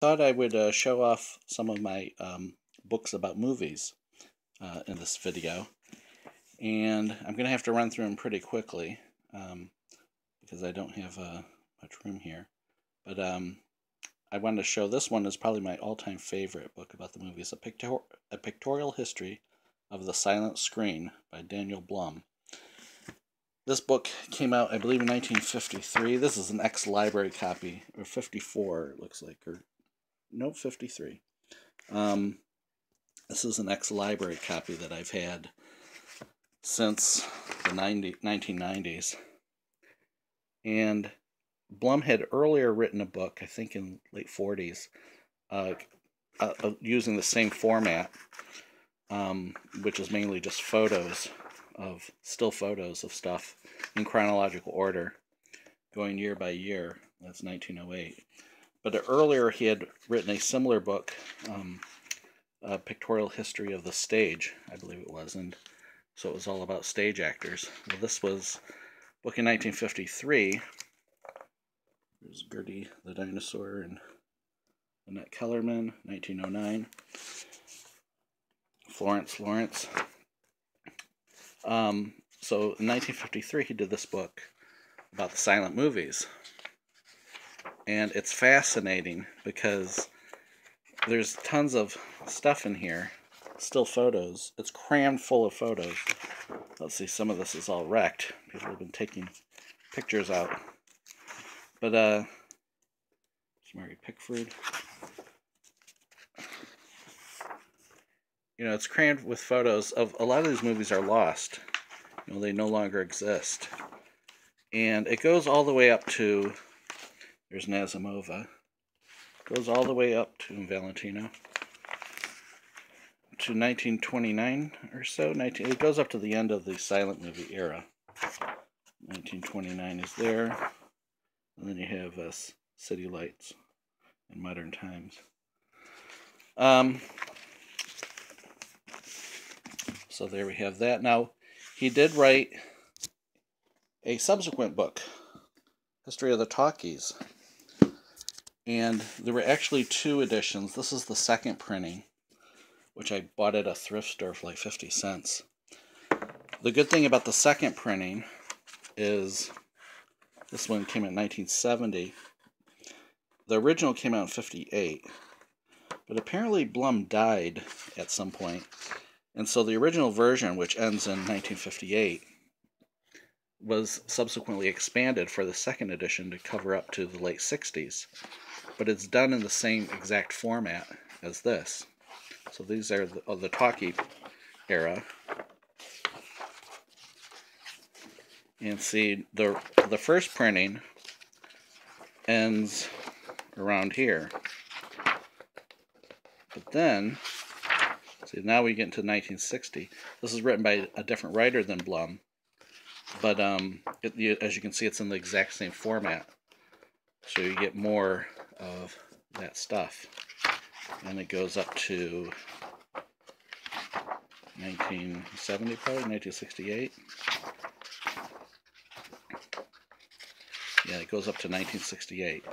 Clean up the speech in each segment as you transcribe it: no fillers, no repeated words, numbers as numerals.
Thought I would show off some of my books about movies in this video. And I'm going to have to run through them pretty quickly because I don't have much room here. But I wanted to show this one is probably my all-time favorite book about the movies, A Pictorial History of the Silent Screen by Daniel Blum. This book came out, I believe, in 1953. This is an ex-library copy, or 54, it looks like, or no, 53. This is an ex-library copy that I've had since the 1990s. And Blum had earlier written a book, I think in late 40s, using the same format, which is mainly just still photos of stuff in chronological order, going year by year. That's 1908. But earlier he had written a similar book, A Pictorial History of the Stage, I believe it was, and so it was all about stage actors. Well, this was a book in 1953. There's Gertie the Dinosaur and Annette Kellerman, 1909. Florence Lawrence. So in 1953 he did this book about the silent movies. And it's fascinating because there's tons of stuff in here, still photos. It's crammed full of photos. Let's see, some of this is all wrecked. People have been taking pictures out. But, Mary Pickford. You know, it's crammed with photos of a lot of these movies are lost. You know, they no longer exist. And it goes all the way up to, there's Nazimova. Goes all the way up to Valentino. To 1929 or so. It goes up to the end of the silent movie era. 1929 is there. And then you have City Lights in Modern Times. So there we have that. Now, he did write a subsequent book, History of the Talkies. And there were actually two editions. This is the second printing, which I bought at a thrift store for like 50 cents. The good thing about the second printing is this one came out in 1970. The original came out in 58. But apparently Blum died at some point. And so the original version, which ends in 1958, was subsequently expanded for the second edition to cover up to the late 60s. But it's done in the same exact format as this. So these are the talkie era. And see, the first printing ends around here. But then, see, now we get into 1960. This is written by a different writer than Blum. But as you can see, it's in the exact same format. So you get more of that stuff. And it goes up to 1970, probably 1968. Yeah, it goes up to 1968.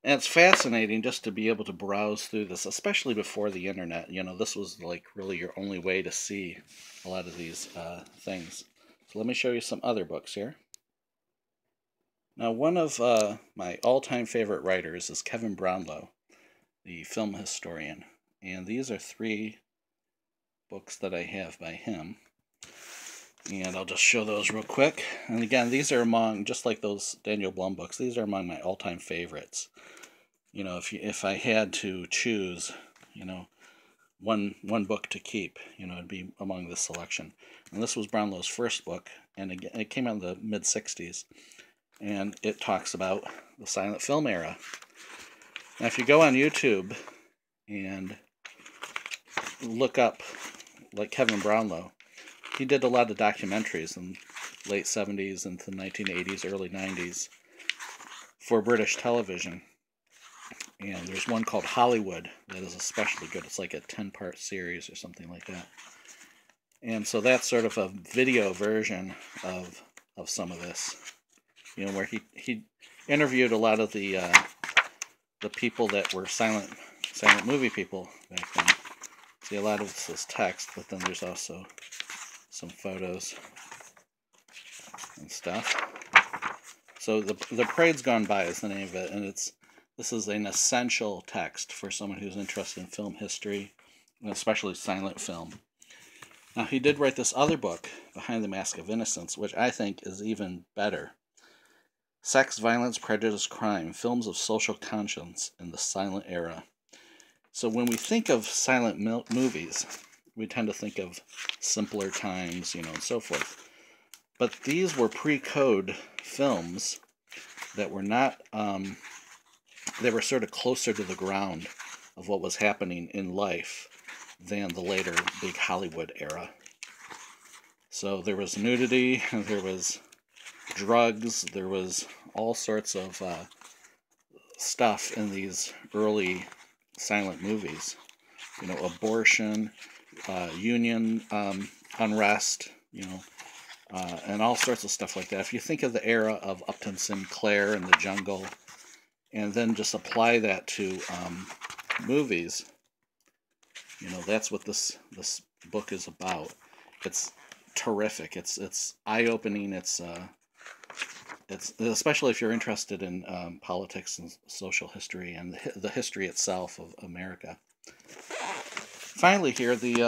And it's fascinating just to be able to browse through this, especially before the internet. You know, this was like really your only way to see a lot of these things. So let me show you some other books here. Now, one of my all-time favorite writers is Kevin Brownlow, the film historian. And these are three books that I have by him. And I'll just show those real quick. And again, these are among, just like those Daniel Blum books, these are among my all-time favorites. You know, if I had to choose, you know, one book to keep, you know, it'd be among this selection. And this was Brownlow's first book, and again, it came out in the mid-60s. And it talks about the silent film era. Now, if you go on YouTube and look up, like Kevin Brownlow, he did a lot of documentaries in the late 70s into the 1980s, early 90s for British television. And there's one called Hollywood that is especially good. It's like a 10-part series or something like that. And so that's sort of a video version of some of this. You know, where he interviewed a lot of the the people that were silent movie people back then. See, a lot of this is text, but then there's also some photos and stuff. So the Parade's Gone By is the name of it, and this is an essential text for someone who's interested in film history, and especially silent film. Now, he did write this other book, Behind the Mask of Innocence, which I think is even better. Sex, Violence, Prejudice, Crime, Films of Social Conscience in the Silent Era. So when we think of silent movies, we tend to think of simpler times, and so forth. But these were pre-code films that were not, they were sort of closer to the ground of what was happening in life than the later big Hollywood era. So there was nudity, there was drugs, there was all sorts of stuff in these early silent movies. Abortion, union unrest, and all sorts of stuff like that. If you think of the era of Upton Sinclair and The Jungle, and then just apply that to movies, that's what this book is about. It's terrific. It's eye-opening. It's especially if you're interested in politics and social history and the history itself of America. Finally, here the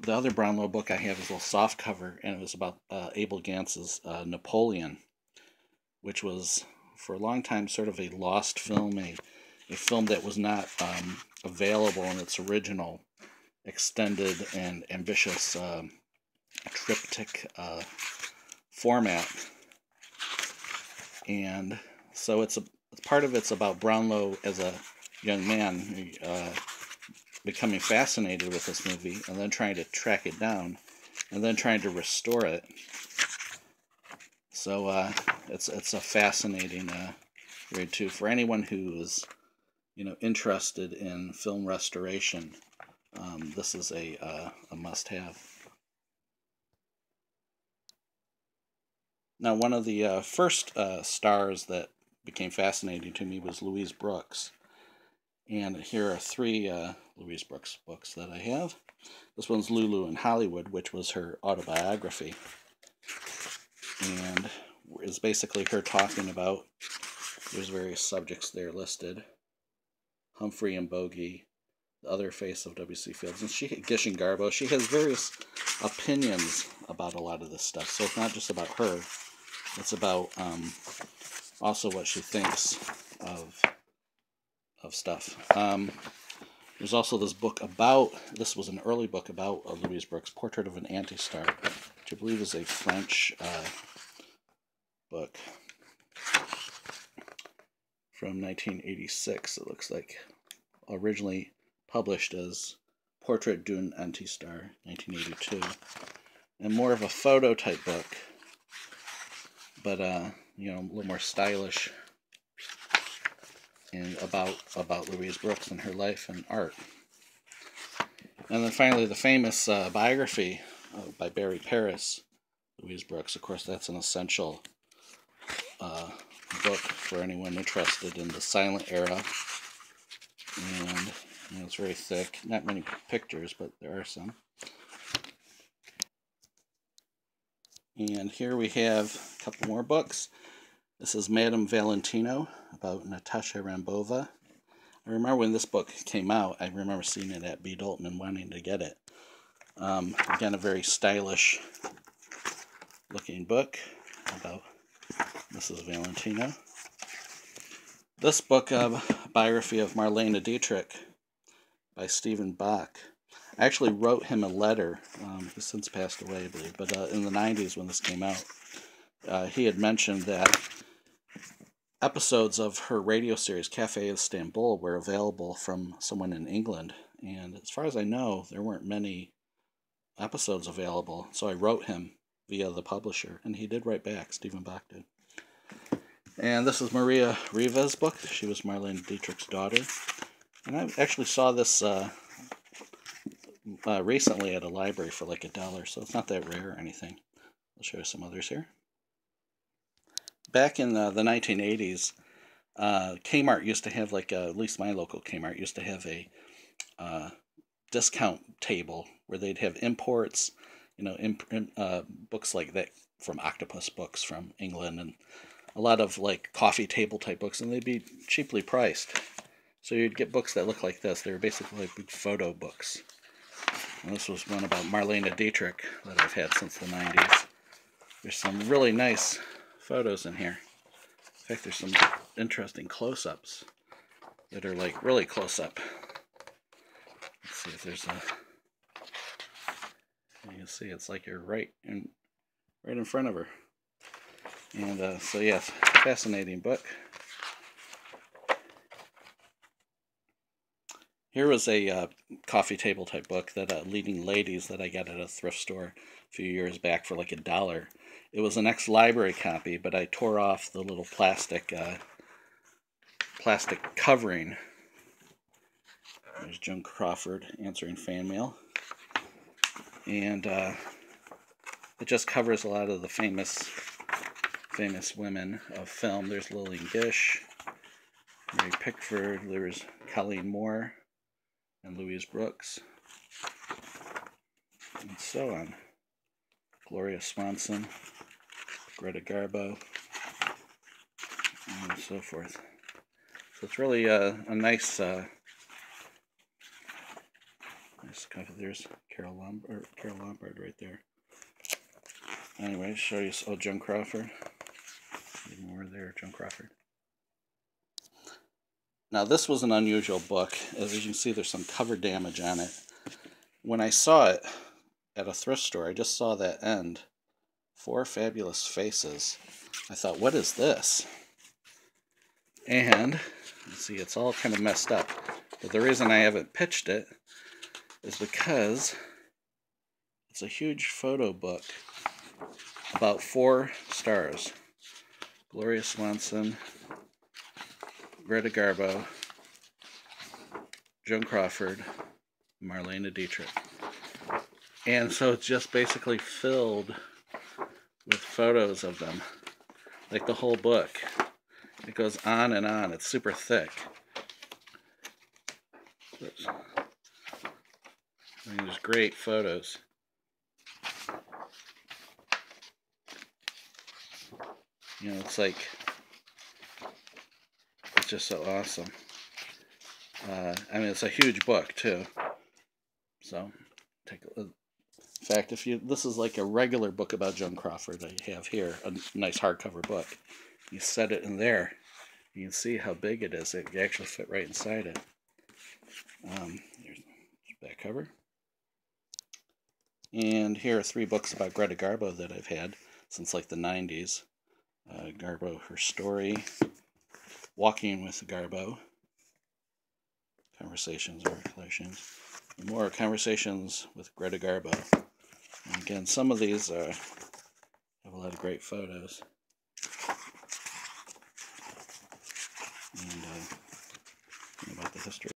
other Brownlow book I have is a little soft cover, and it was about Abel Gantz's Napoleon, which was for a long time sort of a lost film, a film that was not available in its original extended and ambitious triptych format. And so part of it's about Brownlow as a young man becoming fascinated with this movie and then trying to track it down and then trying to restore it. So it's a fascinating read too for anyone who is interested in film restoration. This is a must-have. Now, one of the first stars that became fascinating to me was Louise Brooks. And here are 3 Louise Brooks books that I have. This one's Lulu in Hollywood, which was her autobiography. And is basically her talking about, there's various subjects there listed, Humphrey and Bogey, the other face of W.C. Fields, and Gish and Garbo. She has various opinions about a lot of this stuff. So it's not just about her. It's about also what she thinks of stuff. There's also this book this was an early book about Louise Brooks, Portrait of an Anti-Star, which I believe is a French book from 1986, it looks like. Originally published as Portrait d'une Anti-Star, 1982. And more of a photo type book, but a little more stylish, and about Louise Brooks and her life and art. And then finally, the famous biography by Barry Paris, Louise Brooks. Of course, that's an essential book for anyone interested in the silent era. And it's very thick. Not many pictures, but there are some. And here we have a couple more books. This is Madame Valentino, about Natasha Rambova. I remember when this book came out, I remember seeing it at B. Dalton and wanting to get it. Again, a very stylish looking book about Mrs. Valentino. This book, biography of Marlene Dietrich by Stephen Bach. I actually wrote him a letter. He's since passed away, I believe, but in the 90s when this came out, he had mentioned that episodes of her radio series Cafe Istanbul were available from someone in England, and as far as I know, there weren't many episodes available, so I wrote him via the publisher, and he did write back. Stephen Bach did. And this is Maria Riva's book. She was Marlene Dietrich's daughter, and I actually saw this recently at a library for like $1, so it's not that rare or anything. I'll show you some others here. Back in the 1980s, Kmart used to have like at least my local Kmart used to have a discount table where they'd have imports, books like that from Octopus Books from England, and a lot of like coffee table type books, and they'd be cheaply priced. So you'd get books that look like this. They were basically like big photo books. And this was one about Marlene Dietrich that I've had since the 90s. There's some really nice photos in here. In fact, there's some interesting close-ups that are like really close up. Let's see if there's a... You can see it's like you're right in front of her. And so yes, fascinating book. Here was a coffee table type book that Leading Ladies that I got at a thrift store a few years back for like $1. It was an ex-library copy, but I tore off the little plastic covering. There's Joan Crawford answering fan mail, and it just covers a lot of the famous women of film. There's Lillian Gish, Mary Pickford, there's Colleen Moore, and Louise Brooks, and so on. Gloria Swanson, Greta Garbo, and so forth. So it's really a nice nice cover. There's Carol Lombard right there. Anyway, show you. Oh, Joan Crawford. More there, Joan Crawford. Now this was an unusual book. As you can see, there's some cover damage on it. When I saw it at a thrift store, I just saw that end. 4 Fabulous Faces. I thought, what is this? And, you see, it's all kind of messed up. But the reason I haven't pitched it is because it's a huge photo book about 4 stars. Gloria Swanson, Greta Garbo, Joan Crawford, Marlene Dietrich. And so it's just basically filled with photos of them. Like the whole book. It goes on and on. It's super thick. I mean, there's great photos. You know, it's like, it's just so awesome. I mean, it's a huge book too. So, take a look. In fact, this is like a regular book about Joan Crawford I have here, a nice hardcover book. You set it in there, you can see how big it is. It actually fit right inside it. Here's the back cover. And here are 3 books about Greta Garbo that I've had since like the 90s. Garbo, Her Story, Walking with Garbo, Conversations or Recollections, and more Conversations with Greta Garbo. And again, some of these have a lot of great photos. And about the history.